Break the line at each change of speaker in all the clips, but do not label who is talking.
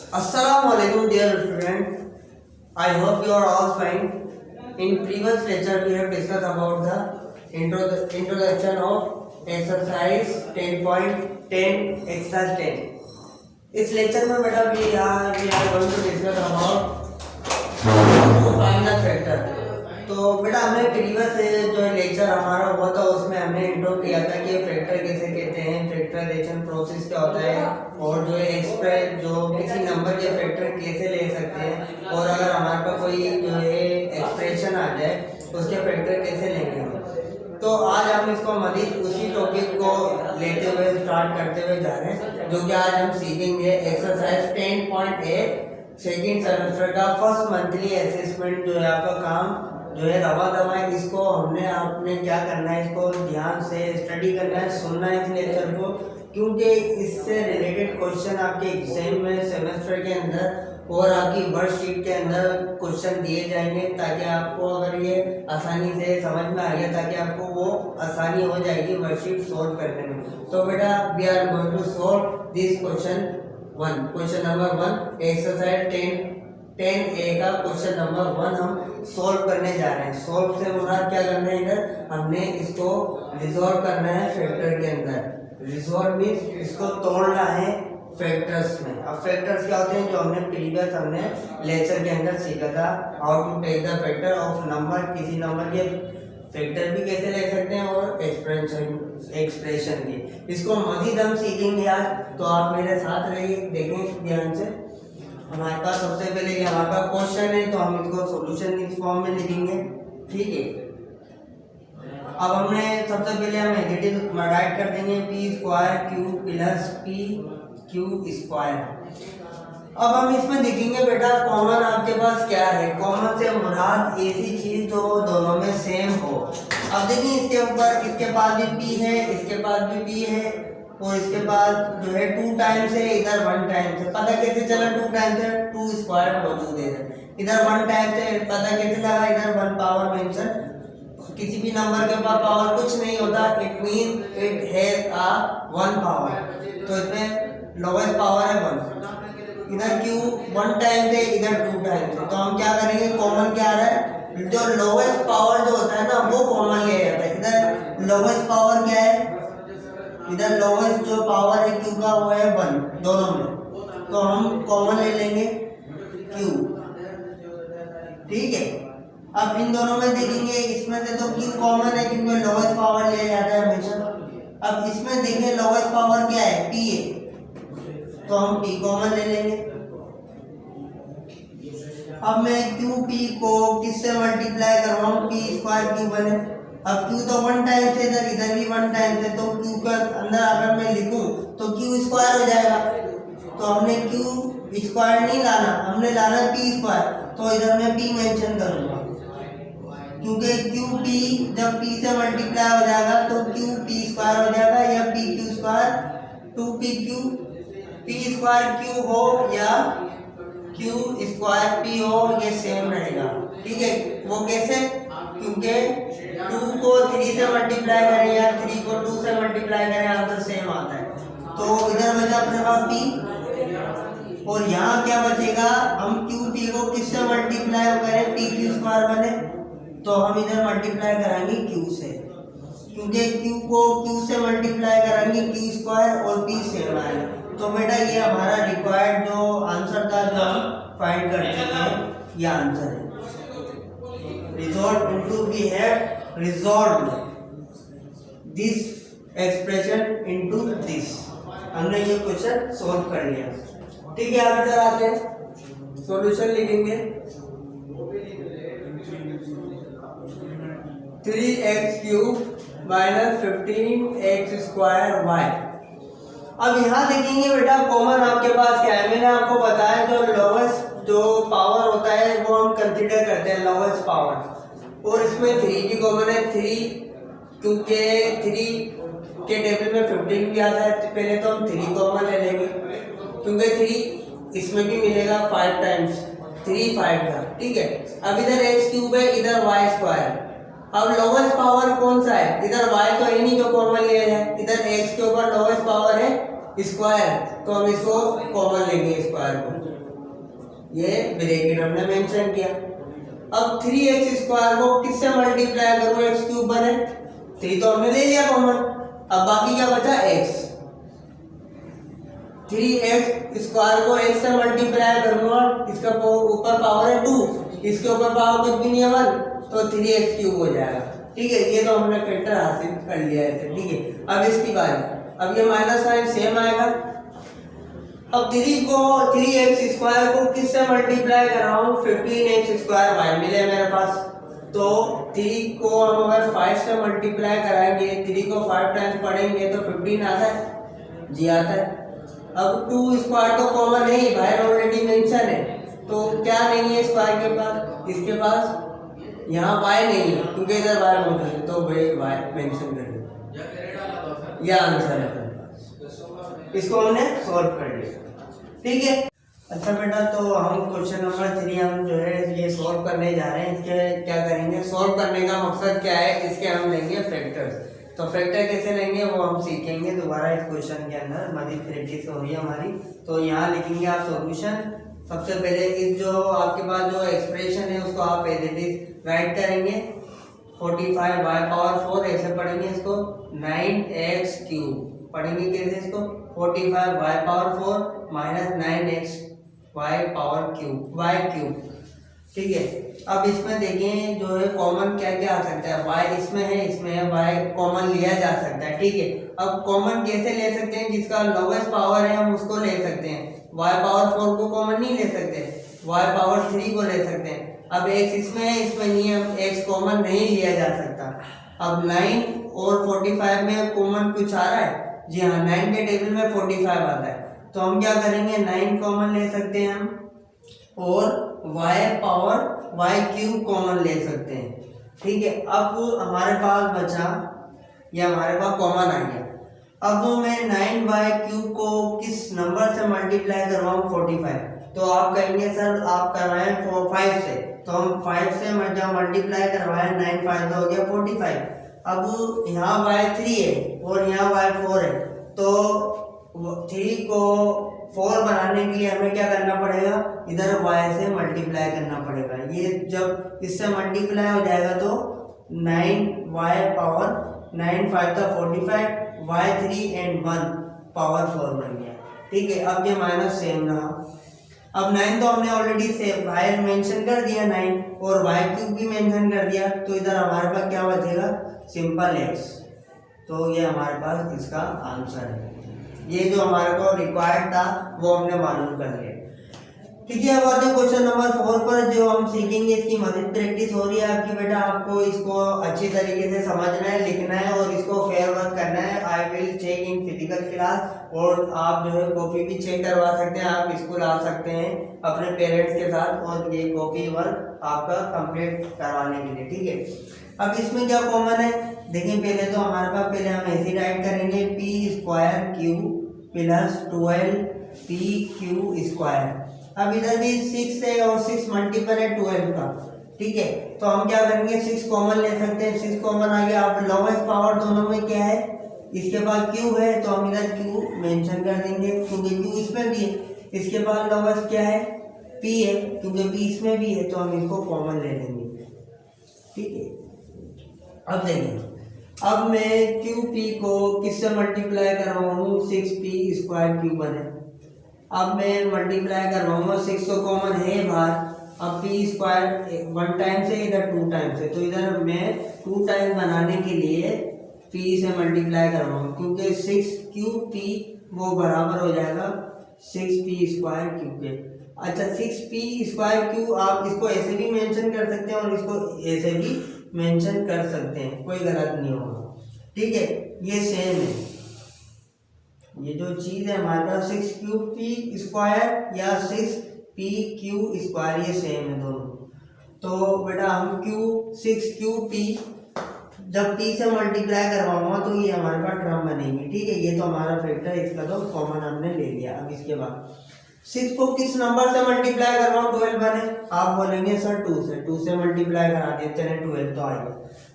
Assalamualaikum dear friend. I hope you are all fine. In previous lecture we have discussed about the introduction of exercise 10.10 exercise 10. इस lecture में बेटा we are going to discuss about to find the factor. तो बेटा हमने previous जो lecture हमारा हुआ था उसमें हमने इंट्रो किया था कि फैक्टर किसे कहते हैं, फैक्टराइजेशन प्रोसेस क्या होता है और जो एक्सप्रेस जो किसी नंबर के फैक्टर कैसे ले सकते हैं और अगर हमारे पास कोई जो है एक्सप्रेशन आ जाए उसके फैक्टर कैसे लेंगे हम। तो आज हम इसको मजीद उसी टॉपिक को लेते हुए स्टार्ट करते हुए जा रहे हैं जो कि आज हम सीखेंगे एक्सरसाइज 10.8 सेकेंड सेमेस्टर का फर्स्ट मंथली असेसमेंट जो है आपका काम जो है रवा दवा है। इसको आपने क्या करना है, इसको ध्यान से स्टडी करना है, सुनना है इस लेक्चर को, क्योंकि इससे रिलेटेड क्वेश्चन आपके एग्जाम में सेमेस्टर के अंदर और आपकी वर्कशीट के अंदर क्वेश्चन दिए जाएंगे ताकि आपको अगर ये आसानी से समझ में आ गया ताकि आपको वो आसानी हो जाएगी वर्कशीट सोल्व करने में। तो बेटा we are going to solve this question number 1 exercise 10A का क्वेश्चन नंबर 1 हम सॉल्व करने जा रहे हैं। सॉल्व से मुराद क्या करना है, इधर हमने इसको रिजॉल्व करना है फैक्टर के अंदर। रिजॉल्व मीन्स इसको तोड़ना है फैक्टर्स में। अब फैक्टर्स क्या होते हैं जो हमने लेक्चर के अंदर सीखा था, how to take the factor of number. किसी नंबर के फैक्टर भी कैसे ले सकते हैं और एक्सप्रेशन भी। इसको मजीद हम सीखेंगे आज, तो आप मेरे साथ रहिए, देखें ध्यान से। हमारे पास सबसे पहले ये हमारे पास क्वेश्चन है तो हम इसको सॉल्यूशन इस फॉर्म में लिखेंगे, ठीक है। अब हमने सबसे पहले हम नेगेटिव राइट कर देंगे P square Q plus P Q square. अब हम इसमें देखेंगे बेटा कॉमन आपके पास क्या है। कॉमन से मुराद ऐसी चीज जो दोनों में सेम हो। अब देखिए इसके ऊपर इसके पास भी पी है, इसके पास भी पी है और इसके पास जो है 2 टाइम्स है, इधर 1 टाइम्स है। पता कैसे चला 2 टाइम्स है, 2 स्क्वायर मौजूद है। इधर 1 टाइम्स है, पता कैसे लगा, इधर 1 पावर मेंशन। किसी भी नंबर के पास पावर कुछ नहीं होता, it mean it has a 1 power. तो इसमें लोवेस्ट पावर है 1। इधर क्यू 1 टाइम्स है, इधर 2 टाइम्स है। तो हम क्या करेंगे, कॉमन क्या आ रहा है, जो लोवेस्ट पावर जो होता है ना वो कॉमन लिया जाता है। इधर लोवेस्ट पावर क्या है, इधर लोवेस्ट जो पावर है क्यू का वो है 1 दोनों में। तो हम कॉमन ले लेंगे क्यू, ठीक है। अब इन दोनों में देखेंगे, इसमें से तो क्यू कॉमन है क्योंकि लोवेस्ट पावर लिया जाता है हमेशा। अब इसमें देखें लोवेस्ट पावर क्या है, पी है, तो हम पी कॉमन ले लेंगे। अब मैं क्यू पी को किससे मल्टीप्लाई करवाऊं, पी स्क्वायर क्यू बने। अब क्यू तो 1 टाइम से, इधर भी 1 टाइम से, तो क्यू के अंदर अगर मैं लिखूं तो क्यू स्क्वायर हो जाएगा। तो हमने क्यू स्क्वायर नहीं लाना, हमने लाना पी स्क्वायर। तो इधर मैं पी मेंशन करूंगा क्योंकि क्यू पी जब पी से मल्टीप्लाई हो जाएगा तो क्यू पी स्क्वायर हो जाएगा या P Q square 2p Q. P square Q हो या क्यू स्क्वायर पी हो ये सेम रहेगा, ठीक है। वो कैसे, क्योंकि 2 को 3 से मल्टीप्लाई करें या 3 को 2 से मल्टीप्लाई करें आंसर सेम आता है। तो इधर बचा अपने पास पी और यहाँ क्या बचेगा, हम क्यू पी को किससे मल्टीप्लाई करें, पी क्यू स्क्वायर बने। तो हम इधर मल्टीप्लाई कराएंगे क्यू से, क्योंकि क्यू को क्यू से मल्टीप्लाई कराएंगे क्यू स्क्वायर और पी सेम आएगा। तो बेटा ये हमारा रिक्वायर्ड जो आंसर था जो हम फाइंड कर चुके हैं, ये आंसर है। Resolved into we have resolved this expression into this। हमने ये क्वेश्चन सॉल्व कर लिया, ठीक है। अब इधर आते हैं सॉल्यूशन लिखेंगे 3x cube minus 15x square y। अब यहाँ देखेंगे बेटा कॉमन आपके पास क्या है। मैंने आपको बताया जो लोवेस्ट जो पावर होता है वो हम कंसीडर करते हैं लोवेस्ट पावर, और इसमें 3 भी कॉमन है। 3 क्योंकि 3 के टेबल में 15 भी आता है, तो पहले तो हम 3 कॉमन ले लेंगे क्योंकि 3 इसमें भी मिलेगा 5 टाइम्स 3 5 का, ठीक है। अब इधर एक्स क्यूब है, इधर वाई स्क्वायर। अब लोवेस्ट पावर कौन सा है, इधर वाई तो है नहीं जो कॉमन लिया है, इधर एक्स के ऊपर लोवेस्ट पावर है स्क्वायर, तो हम इसको कॉमन लेंगे स्क्वायर को। ये ब्रैकेट हमने मेंशन किया। अब 3x² को किससे मल्टीप्लाई करूँ x³ बने, 3 तो हमने ले लिया कॉमन, अब बाकी क्या बचा x। 3x² को x से मल्टीप्लाई करूंगा, इसका ऊपर पावर है 2, इसके ऊपर पावर कुछ भी नहीं है 1, तो 3x³ हो जाएगा। ठीक है, ये तो हमने फैक्टर हासिल कर लिया है। ठीक है, अब इसकी बारी, अब ये माइनस साइन सेम आएगा। अब 3x² को किससे मल्टीप्लाई कर रहा हूँ, 15x² मिले मेरे पास, तो 3 को हम अगर 5 से मल्टीप्लाई कराएंगे, 3 को 5 टाइम्स पढ़ेंगे तो 15 आता है, जी आता है। अब 2² तो कॉमन है ही, बाहर ऑलरेडी मेंशन है, तो क्या नहीं है स्क्वायर के पास, इसके पास यहाँ y नहीं है क्योंकि इधर y मौजूद है, तो भाई y मेंशन कर दिया, यह आंसर है। इसको हमने सॉल्व कर लिया। ठीक है, अच्छा बेटा, तो हम क्वेश्चन नंबर 3 हम जो है ये सॉल्व करने जा रहे हैं। इसके क्या करेंगे, सॉल्व करने का मकसद क्या है, इसके हम लेंगे फैक्टर्स। तो फैक्टर कैसे लेंगे वो हम सीखेंगे दोबारा इस क्वेश्चन के अंदर, मजीद प्रैक्टिस हो रही है हमारी। तो यहाँ लिखेंगे आप सॉल्यूशन। सबसे पहले इस जो आपके पास जो एक्सप्रेशन है उसको आप एज इट इज राइट करेंगे, 45y⁴ ऐसे पढ़ेंगे इसको, 9x³ पढ़ेंगे कैसे इसको, 45y⁴ माइनस 9xy⁴y³। ठीक है, अब इसमें देखें जो है कॉमन क्या क्या आ सकता है, y इसमें है y कॉमन लिया जा सकता है। ठीक है, अब कॉमन कैसे ले सकते हैं, जिसका लोवेस्ट पावर है हम उसको ले सकते हैं, y⁴ को कॉमन नहीं ले सकते, y⁴ को ले सकते हैं। अब x इसमें है, इसमें नहीं है, x कॉमन नहीं लिया जा सकता। अब 9 और 45 में कॉमन कुछ आ रहा है, जी हाँ, 9 के टेबल में 45 आता है, तो हम क्या करेंगे, 9 कॉमन ले सकते हैं हम, और y⁴y³ कॉमन ले सकते हैं। ठीक है, अब हमारे पास बचा, या हमारे पास कॉमन आ गया। अब मैं 9y³ को किस नंबर से मल्टीप्लाई करवाऊँ, 45, तो आप कहेंगे सर आप करवाएं 5 से, तो हम 5 से जब मल्टीप्लाई करवाएं, 9 5 हो गया 45। अब यहाँ y3 है और यहाँ y4 है, तो 3 को 4 बनाने के लिए हमें क्या करना पड़ेगा, इधर y से मल्टीप्लाई करना पड़ेगा। ये जब इससे मल्टीप्लाई हो जाएगा तो 9 5 का 45, y3 एंड 1 पावर 4 बन गया। ठीक है, अब ये माइनस सेम रहा। अब 9 तो हमने ऑलरेडी से y मेंशन कर दिया 9, और y³ भी मेंशन कर दिया, तो इधर हमारे पास क्या बचेगा, सिंपल x। तो ये हमारे पास इसका आंसर है। ये जो हमारे को रिक्वायर्ड था वो हमने मालूम कर लिया। ठीक है, अब आते हैं क्वेश्चन नंबर 4 पर, जो हम सीखेंगे, इसकी मजीद प्रैक्टिस हो रही है आपकी बेटा, आपको इसको अच्छी तरीके से समझना है, लिखना है और इसको फेयर वर्क करना है। I will check in physical class, और आप जो है कॉपी भी चेक करवा सकते हैं, आप स्कूल आ सकते हैं अपने पेरेंट्स के साथ, और ये कॉपी वर्क आपका कंप्लीट करवाने के लिए। ठीक है, अब इसमें क्या कॉमन है, देखिए पहले तो हमारे पास, पहले हम ऐसे राइट करेंगे, p² प्लस 12pq²। अब इधर भी 6 है और 6 मल्टीपल है 12 का। ठीक है, तो हम क्या करेंगे, 6 कॉमन ले सकते हैं, 6 कॉमन आ गया। अब लोवेस्ट पावर दोनों में क्या है, इसके पास q है, तो हम इधर q मेंशन कर देंगे क्योंकि q इसमें भी है। इसके पास लोवेस्ट क्या है, p है, क्योंकि p इसमें भी है, तो हम इसको कॉमन ले लेंगे। ठीक है, अब देखिए, अब मैं QP को किससे मल्टीप्लाई करवाऊँ, 6p² बने। अब मैं मल्टीप्लाई करवाऊंगा, 6 तो कॉमन है बाहर, अब p² 1 टाइम से, इधर 2 टाइम से, तो इधर मैं 2 टाइम बनाने के लिए p से मल्टीप्लाई करवाऊंगा, क्योंकि 6qp वो बराबर हो जाएगा 6p² के। अच्छा, 6p² आप इसको ऐसे भी मेंशन कर सकते हैं और इसको ऐसे भी मेंशन कर सकते हैं, कोई गलत नहीं होगा। ठीक है, ये सेम है, ये जो चीज़ है हमारे पास 6qp² या 6pq², ये सेम है दोनों। तो बेटा हम 6qp जब p से मल्टीप्लाई करवाऊंगा तो ये हमारे पास टर्म बनेगी। ठीक है, ये तो हमारा फैक्टर, इसका तो कॉमन हमने ले लिया। अब इसके बाद 6 को किस नंबर से मल्टीप्लाई करवाऊँ, 12 बने, आप बोलेंगे सर 2 से मल्टीप्लाई करा देते हैं, 12 तो आएगा।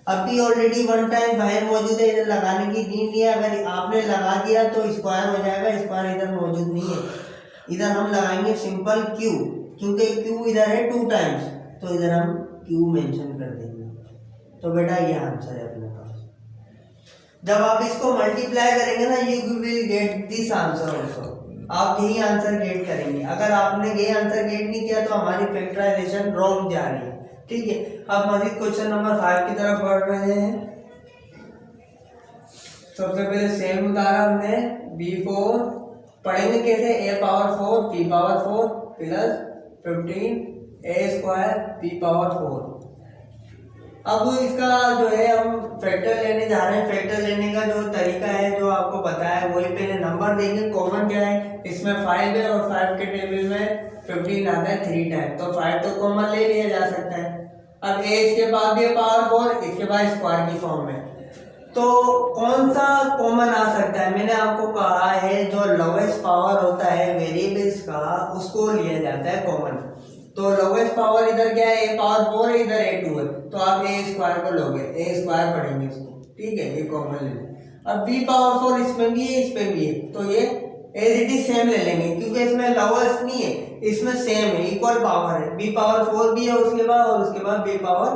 अभी ऑलरेडी 1 टाइम बाहर मौजूद है, इधर लगाने की नीड नहीं है, अगर आपने लगा दिया तो स्क्वायर हो जाएगा, स्क्वायर इधर मौजूद नहीं है, इधर हम लगाएंगे सिंपल q क्योंकि क्यू इधर है 2 टाइम्स, तो इधर हम क्यू मेंशन कर देंगे। तो बेटा ये आंसर है अपने पास। जब आप इसको मल्टीप्लाई करेंगे ना, you will get this answer also, आप यही आंसर गेट करेंगे। अगर आपने ये आंसर गेट नहीं किया तो हमारी फैक्टराइजेशन रॉन्ग जा रही है, ठीक है। अब मजीद क्वेश्चन नंबर 5 की तरफ बढ़ रहे हैं। सबसे पहले सेम उतारा हमने, b4 पढ़ेंगे कैसे, a power 4 p power 4 plus 15 a square p power 4। अब इसका जो है हम फैक्टर लेने जा रहे हैं। फैक्टर लेने का जो तरीका है जो आपको पता है वही, पहले नंबर देंगे, कॉमन क्या है इसमें 5 है और 5 के टेबल में 15 आता है 3 टाइम, तो 5 तो कॉमन ले लिया जा सकता है। अब a इसके बाद भी पावर 4, इसके बाद स्क्वायर की फॉर्म में, तो कौन सा कॉमन आ सकता है। मैंने आपको कहा है जो लोवेस्ट पावर होता है वेरिएबल्स का उसको लिया जाता है कॉमन। तो लोवेस्ट पावर इधर क्या है, a पावर 4 है, इधर a2 है, तो आप a स्क्वायर को लोगे, a स्क्वायर पढ़ेंगे इसको, ठीक है, ये कॉमन ले लें। अब b पावर 4 इसमें भी है, इसमें भी है, तो ये एज इट इज सेम ले लेंगे, क्योंकि इसमें लोवेस्ट नहीं है, इसमें सेम है, इक्वल पावर है। b पावर 4 भी है उसके बाद, और उसके बाद b पावर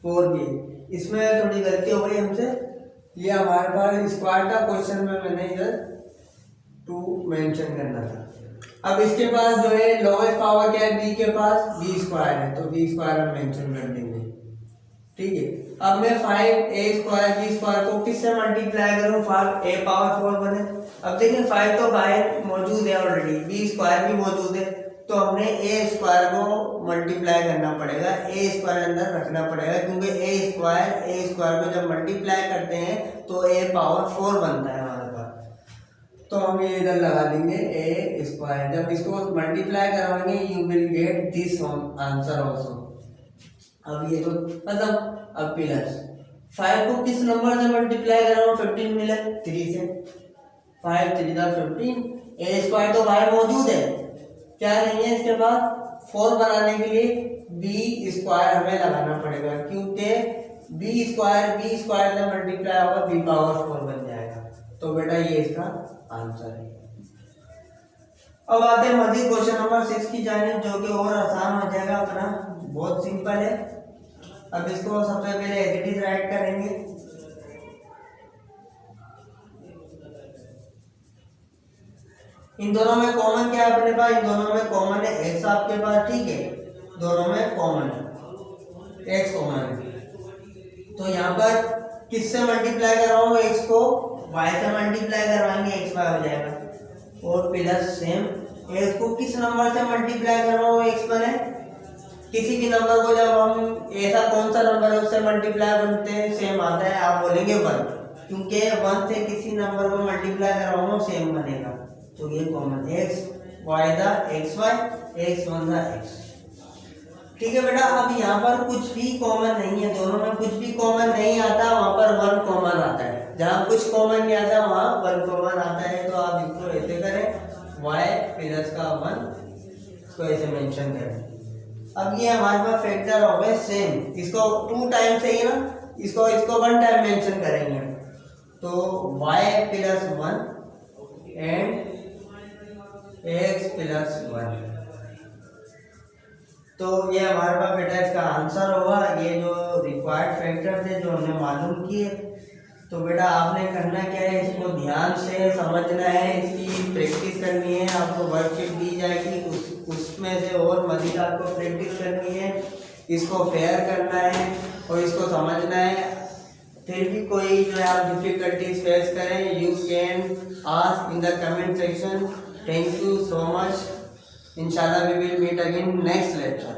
4 भी है। इसमें थोड़ी गलती हो गई हमसे, ये हमारे पास स्क्वायर था, क्वेश्चन में मैंने इधर 2 मेंशन करना था। अब इसके पास जो है लोवेस्ट पावर क्या है, b के पास b स्क्वायर है, तो b स्क्वायर हम मेंशन कर देंगे, ठीक है। अब मैं 5a स्क्वायर b स्क्वायर को किससे मल्टीप्लाई करूं, 5a पावर 4 बने। अब देखिए 5 तो बाहर मौजूद है ऑलरेडी, b स्क्वायर भी मौजूद है, तो हमने a स्क्वायर को मल्टीप्लाई करना पड़ेगा, a स्क्वायर अंदर रखना पड़ेगा, क्योंकि a स्क्वायर को जब मल्टीप्लाई करते हैं तो a पावर 4 बनता है हमारे पास। तो हम ये इधर लगा देंगे a स्क्वायर, जब इसको मल्टीप्लाई कराएंगे you will get this answer also. अब ये तो मतलब, अब प्लस 5 को किस नंबर से मल्टीप्लाई कराऊं, 15 मिला 3 से, 5 3 15, a स्क्वायर तो बाहर मौजूद है, क्या नहीं है इसके बाद 4 बनाने के लिए b स्क्वायर हमें लगाना पड़ेगा, क्योंकि b स्क्वायर से मल्टीप्लाई होगा b पावर 4 बन जाएगा। तो बेटा ये इसका आंसर है। अब आते हैं मजीद क्वेश्चन नंबर 6 की जानिब, जो कि और आसान हो जाएगा अपना, बहुत सिंपल है। अब इसको सबसे पहले एज इट इज राइट करेंगे। इन दोनों में कॉमन क्या है अपने पास, इन दोनों में कॉमन है x आपके पास, ठीक है, दोनों में कॉमन है, x कॉमन है। तो यहाँ पर किससे मल्टीप्लाई कर रहा हूँ, x को y से मल्टीप्लाई करवाएंगे, x y हो जाएगा, और प्लस सेम x को किस नंबर से मल्टीप्लाई कर रहा हूँ, x बने, किसी भी नंबर को जब हम ऐसा कौन सा नंबर है उससे मल्टीप्लाई बनते हैं, सेम आता है, आप बोलेंगे 1, क्योंकि 1 से किसी नंबर को मल्टीप्लाई कर रहा हूँ सेम बनेगा, तो ये कॉमन x y दा x y, x 1 दा x, ठीक है बेटा। अब यहाँ पर कुछ भी कॉमन नहीं है, दोनों में कुछ भी कॉमन नहीं आता, वहाँ पर 1 कॉमन आता है, जहाँ कुछ कॉमन नहीं आता वहाँ 1 कॉमन आता है। तो आप इसको ऐसे करें, y प्लस का 1, इसको ऐसे मेंशन करें। अब ये हमारे पास फैक्टर हो गए सेम, इसको 2 टाइम से ही ना, इसको 1 टाइम मेंशन करेंगे, तो y plus 1 and x plus 1, तो ये हमारे पास बेटा इसका आंसर होगा। ये जो रिक्वायर्ड फैक्टर थे जो हमने मालूम किए, तो बेटा आपने करना क्या है, इसको ध्यान से समझना है, इसकी प्रैक्टिस करनी है। आपको वर्कशीट दी जाएगी, उसमें से और मजीद आपको प्रैक्टिस करनी है, इसको फेयर करना है और इसको समझना है। फिर भी कोई जो है आप डिफिकल्टीज फेस करें, you can ask in the comment section. Thank you so much. Inshallah we will meet again next lecture.